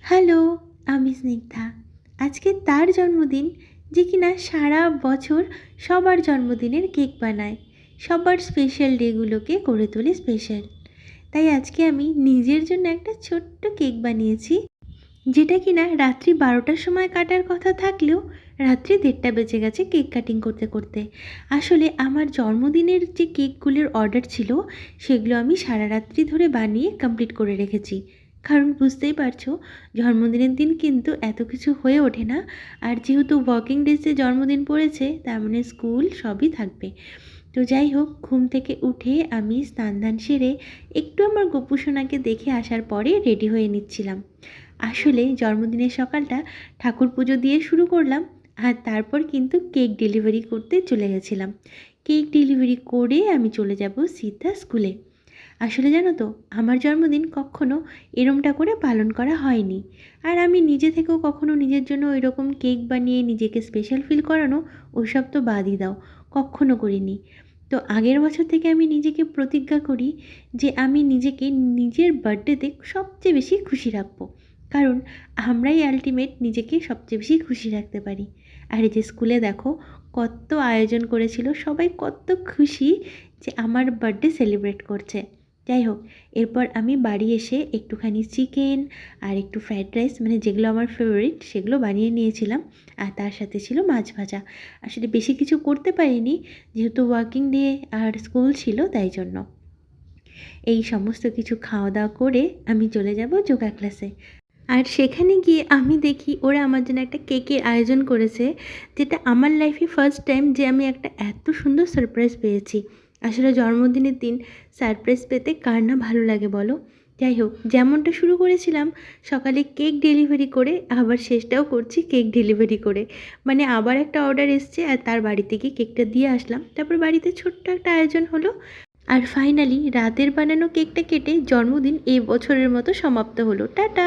Hello, আমি স্নিগ্ধা। আজকে তার জন্মদিন যে কিনা সারা বছর সবার জন্মদিনের কেক বানায়, সবার স্পেশাল ডেগুলোকে করে তোলে স্পেশাল। তাই আজকে আমি নিজের জন্য একটা ছোট্ট কেক বানিয়েছি, যেটা কিনা রাত্রি 12টার সময় কাটার কথা থাকলেও রাত্রি 1:30 বেজে গেছে কেক কাটিং করতে করতে। আসলে আমার জন্মদিনের যে কেকগুলোর অর্ডার ছিল সেগুলো আমি সারা রাত্রি ধরে বানিয়ে কমপ্লিট করে রেখেছি। কারণ বুঝতেই পারছো, জন্মদিনের দিন কিন্তু এত কিছু হয়ে ওঠে না। আর যেহেতু ওয়ার্কিং ডেজে জন্মদিন পড়েছে, তার মানে স্কুল সবই থাকবে। তো যাই হোক, ঘুম থেকে উঠে আমি স্নান ধান সেরে একটু আমার গোপু সোনাকে দেখে আসার পরে রেডি হয়ে নিচ্ছিলাম। আসলে জন্মদিনের সকালটা ঠাকুর পুজো দিয়ে শুরু করলাম, আর তারপর কিন্তু কেক ডেলিভারি করতে চলে গেছিলাম। কেক ডেলিভারি করে আমি চলে যাব সিধা স্কুলে। আসলে জানো তো, আমার জন্মদিন কখনো এরমটা করে পালন করা হয়নি। আর আমি নিজে থেকেও কখনো নিজের জন্য ওই রকম কেক বানিয়ে নিজেকে স্পেশাল ফিল করানো, ওইসব তো বাদই দাও, কখনো করিনি। তো আগের বছর থেকে আমি নিজেকে প্রতিজ্ঞা করি যে আমি নিজেকে নিজের বার্থডেতে সবচেয়ে বেশি খুশি রাখবো। কারণ আমরাই আলটিমেট নিজেকে সবচেয়ে বেশি খুশি রাখতে পারি। আর এই যে স্কুলে দেখো, কত আয়োজন করেছিল, সবাই কত খুশি যে আমার বার্থডে সেলিব্রেট করছে। যাই হোক, এরপর আমি বাড়ি এসে একটুখানি চিকেন আর একটু ফ্রায়েড রাইস, মানে যেগুলো আমার ফেভারিট সেগুলো বানিয়ে নিয়েছিলাম। আর তার সাথে ছিল মাছ ভাজা। আসলে বেশি কিছু করতে পারিনি, যেহেতু ওয়ার্কিং ডে আর স্কুল ছিল, তাই জন্য। এই সমস্ত কিছু খাওয়া দাওয়া করে আমি চলে যাব যোগা ক্লাসে। আর সেখানে গিয়ে আমি দেখি ওরা আমার জন্য একটা কেকের আয়োজন করেছে, যেটা আমার লাইফে ফার্স্ট টাইম যে আমি একটা এত সুন্দর সারপ্রাইজ পেয়েছি। আসলে জন্মদিনের দিন সারপ্রাইজ পেতে কার না ভালো লাগে বলো। যাই হোক, যেমনটা শুরু করেছিলাম সকালে কেক ডেলিভারি করে, আবার শেষটাও করছি কেক ডেলিভারি করে। মানে আবার একটা অর্ডার এসছে আর তার বাড়িতে গিয়ে কেকটা দিয়ে আসলাম, তারপর বাড়িতে ছোট্ট একটা আয়োজন হলো। আর ফাইনালি রাতের বানানো কেকটা কেটে জন্মদিন এই বছরের মতো সমাপ্ত হলো। টাটা।